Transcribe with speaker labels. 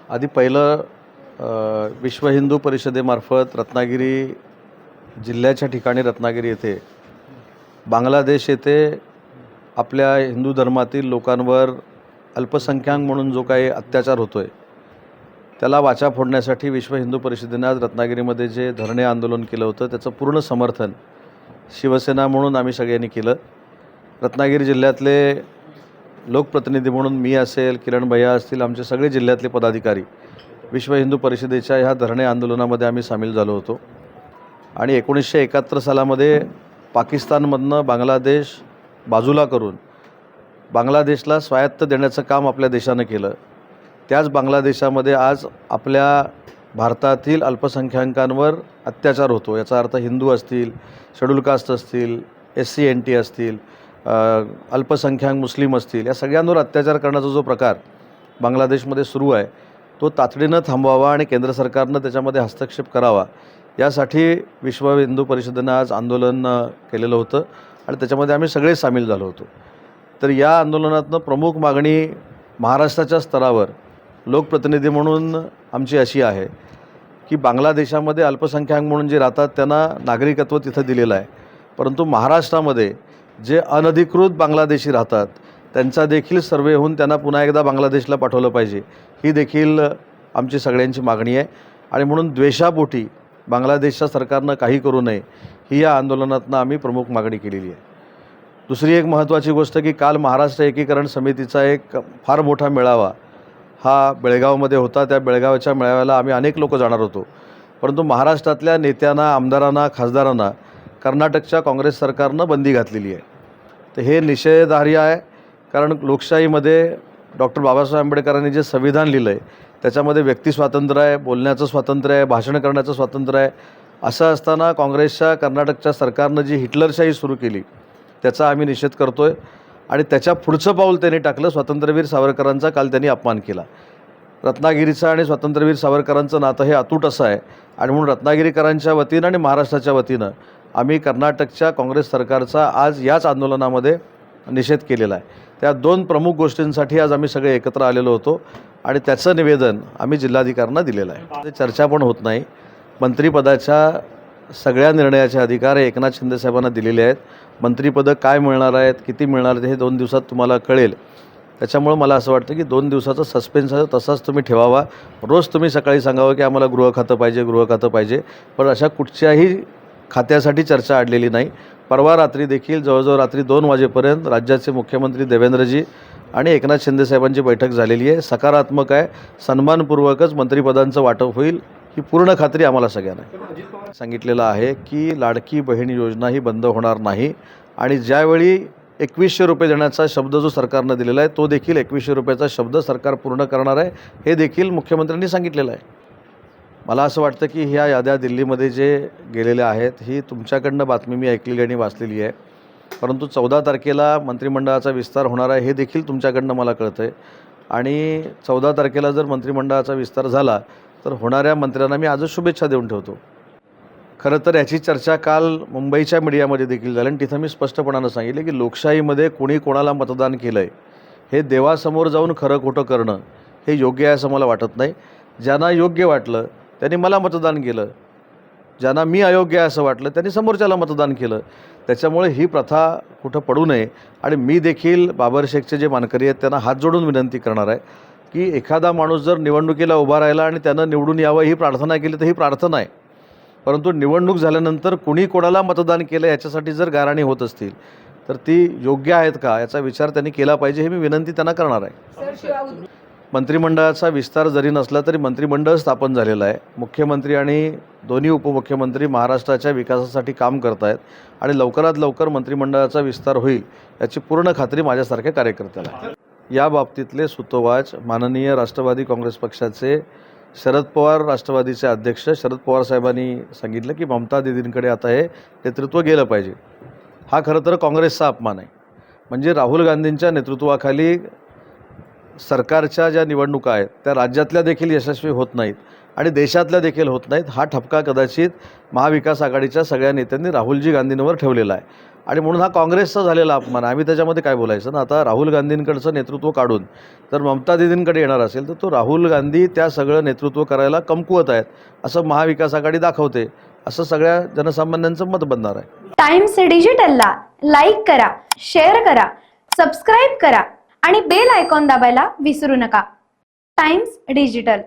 Speaker 1: आधी पहिलं विश्व हिंदू परिषदेमार्फत रत्नागिरी जिल्ह्याच्या ठिकाणी रत्नागिरी येथे बांगलादेश येथे आपल्या हिंदू धर्मातील लोकांवर अल्पसंख्याक म्हणून जो काही अत्याचार होतो आहे त्याला वाचा फोडण्यासाठी विश्व हिंदू परिषदेने आज रत्नागिरीमध्ये जे धरणे आंदोलन केलं होतं त्याचं पूर्ण समर्थन शिवसेना म्हणून आम्ही सगळ्यांनी केलं। रत्नागिरी जिल्ह्यातले लोकप्रतिनिधी म्हणून मी असेल, किरण भैया असतील, आमचे सगळे जिल्ह्यातले पदाधिकारी विश्व हिंदू परिषदेच्या ह्या धरणे आंदोलनामध्ये आम्ही सामील झालो होतो। आणि 1971 सालामध्ये पाकिस्तानमधनं बांगलादेश बाजूला करून बांगलादेशला स्वायत्त देण्याचं काम आपल्या देशानं केलं। त्याच बांगलादेशामध्ये आज आपल्या भारतातील अल्पसंख्याकांवर अत्याचार होतो। याचा अर्थ हिंदू असतील, शेड्यूल कास्ट असतील, SC NT असतील, अल्पसंख्याक मुस्लिम असतील, या सगळ्यांवर अत्याचार करण्याचा जो प्रकार बांगलादेशमध्ये सुरू आहे तो तातडीनं थांबवावा आणि केंद्र सरकारनं त्याच्यामध्ये हस्तक्षेप करावा यासाठी विश्व हिंदू परिषदेनं आज आंदोलन केलेलं होतं आणि त्याच्यामध्ये आम्ही सगळे सामील झालो होतो। तर या आंदोलनातनं प्रमुख मागणी महाराष्ट्राच्या स्तरावर लोकप्रतिनिधी म्हणून आमची अशी आहे की बांगलादेशामध्ये अल्पसंख्याक म्हणून जे राहतात त्यांना नागरिकत्व तिथं दिलेलं आहे, परंतु महाराष्ट्रामध्ये जे अनधिकृत बांगलादेशी राहतात त्यांचा देखील सर्वे होऊन त्यांना पुन्हा एकदा बांगलादेशला पाठवलं पाहिजे, ही देखील आमची सगळ्यांची मागणी आहे। आणि म्हणून द्वेषापोटी बांगलादेशच्या सरकारनं काही करू नये ही या आंदोलनातनं आम्ही प्रमुख मागणी केलेली आहे। दुसरी एक महत्त्वाची गोष्ट की काल महाराष्ट्र एकीकरण समितीचा एक फार मोठा मेळावा हा बेळगावमध्ये होता। त्या बेळगावच्या मेळाव्याला आम्ही अनेक लोक जाणार होतो, परंतु महाराष्ट्रातल्या नेत्यांना, आमदारांना, खासदारांना कर्नाटकच्या काँग्रेस सरकारनं बंदी घातलेली आहे। तर हे निषेधार्ह आहे, कारण लोकशाहीमध्ये डॉक्टर बाबासाहेब आंबेडकरांनी जे संविधान लिहिलं आहे त्याच्यामध्ये व्यक्ती स्वातंत्र्य आहे, बोलण्याचं स्वातंत्र्य आहे, भाषण करण्याचं स्वातंत्र्य आहे। असं असताना काँग्रेसच्या कर्नाटकच्या सरकारनं जी हिटलरशाही सुरू केली त्याचा आम्ही निषेध करतो आहे। आणि त्याच्या पुढचं पाऊल त्यांनी टाकलं, स्वातंत्र्यवीर सावरकरांचा काल त्यांनी अपमान केला। रत्नागिरीचं आणि स्वातंत्र्यवीर सावरकरांचं नातं हे अतूट असं आहे आणि म्हणून रत्नागिरीकरांच्या वतीनं आणि महाराष्ट्राच्या वतीनं आम्ही कर्नाटकच्या काँग्रेस सरकारचा आज याच आंदोलनामध्ये निषेध केलेला आहे। त्या दोन प्रमुख गोष्टींसाठी आज आम्ही सगळे एकत्र आलेलो होतो आणि त्याचं निवेदन आम्ही जिल्हाधिकाऱ्यांना दिलेलं आहे। चर्चा पण होत नाही। मंत्रिपदाच्या सगळ्या निर्णयाचे अधिकार एकनाथ शिंदे साहेबांना दिलेले आहेत। मंत्रिपदं काय मिळणार आहेत, किती मिळणार आहेत हे 2 दिवसात तुम्हाला कळेल। त्याच्यामुळं मला असं वाटतं की 2 दिवसाचा सस्पेन्स आहे तसाच तुम्ही ठेवावा। रोज तुम्ही सकाळी सांगावं की आम्हाला गृह खातं पाहिजे, गृह खातं पाहिजे, पण अशा कुठच्याही खात्यासाठी चर्चा अडलेली नाही। परवा रात्री देखील जवळजवळ रात्री 2 वाजेपर्यंत राज्याचे मुख्यमंत्री देवेंद्रजी आणि एकनाथ शिंदे साहेबांची बैठक झालेली आहे। सकारात्मक आहे, सन्मानपूर्वकच मंत्रिपदांचं वाटप होईल ही पूर्ण खात्री आम्हाला सगळ्यांना सांगितलेलं आहे की लाडकी बहीण योजना ही बंद होणार नाही आणि ज्यावेळी 2100 रुपये देण्याचा शब्द जो सरकारनं दिलेला आहे तो देखील 2100 रुपयाचा शब्द सरकार पूर्ण करणार आहे, हे देखील मुख्यमंत्र्यांनी सांगितलेलं आहे। मला असं वाटतं की ह्या याद्या दिल्लीमध्ये जे गेलेल्या आहेत ही तुमच्याकडनं बातमी मी ऐकलेली आणि वाचलेली आहे, परंतु 14 तारखेला मंत्रिमंडळाचा विस्तार होणार आहे हे देखील तुमच्याकडनं मला कळतं आहे। आणि 14 तारखेला जर मंत्रिमंडळाचा विस्तार झाला तर होणाऱ्या मंत्र्यांना मी आजच शुभेच्छा देऊन ठेवतो। खरं तर याची चर्चा काल मुंबईच्या मीडियामध्ये देखील झाली आणि तिथं मी स्पष्टपणानं सांगितलं की लोकशाहीमध्ये कोणी कोणाला मतदान केलं आहे हे देवासमोर जाऊन खरं खोटं करणं हे योग्य आहे असं मला वाटत नाही। ज्यांना योग्य वाटलं त्यांनी मला मतदान केलं, ज्यांना मी अयोग्य आहे असं वाटलं त्यांनी समोरच्याला मतदान केलं। त्याच्यामुळे ही प्रथा कुठं पडू नये आणि मी देखील बाबर शेखचे जे मानकरी आहेत त्यांना हात जोडून विनंती करणार आहे की एखादा माणूस जर निवडणुकीला उभा राहिला आणि त्यानं निवडून यावं ही प्रार्थना केली तर ही प्रार्थना आहे, परंतु निवडणूक झाल्यानंतर कुणी कोणाला मतदान केलं याच्यासाठी जर गाराणी होत असतील तर ती योग्य आहेत का याचा विचार त्यांनी केला पाहिजे, हे मी विनंती त्यांना करणार आहे। मंत्रिमंडळाचा विस्तार जरी नसला तरी मंत्रिमंडळ स्थापन झालेलं आहे। मुख्यमंत्री आणि दोन्ही उपमुख्यमंत्री महाराष्ट्राच्या विकासासाठी काम करत आहेत आणि लवकरात लवकर मंत्रिमंडळाचा विस्तार होईल याची पूर्ण खात्री माझ्यासारख्या कार्यकर्त्याला आहे। या बाबतीतले सूतोवाच माननीय राष्ट्रवादी काँग्रेस पक्षाचे शरद पवार राष्ट्रवादीचे अध्यक्ष शरद पवार साहेबांनी सांगितलं की ममता दीदींकडे आता हे नेतृत्व गेलं पाहिजे। हा खरं तर काँग्रेसचा अपमान आहे। म्हणजे राहुल गांधींच्या नेतृत्वाखाली सरकारच्या ज्या निवडणुका आहेत त्या राज्यातल्या देखील यशस्वी होत नाहीत आणि देशातल्या देखील होत नाहीत। हा ठपका कदाचित महाविकास आघाडीच्या सगळ्या नेत्यांनी राहुलजी गांधींवर ठेवलेला आहे आणि म्हणून हा काँग्रेसचा झालेला अपमान आहे. आम्ही त्याच्यामध्ये काय बोलायचं ना. आता राहुल गांधींकडचं नेतृत्व काढून तर ममता दीदींकडे येणार असेल तर तो राहुल गांधी त्या सगळं नेतृत्व करायला कमकुवत आहेत असं महाविकास आघाडी दाखवते, असं सगळ्या जनसामान्यांचं मत बनणार आहे.
Speaker 2: टाइम्स डिजिटलला लाईक करा, शेअर करा, सबस्क्राईब करा आणि बेल आयकॉन दाबायला विसरू नका. Times digital.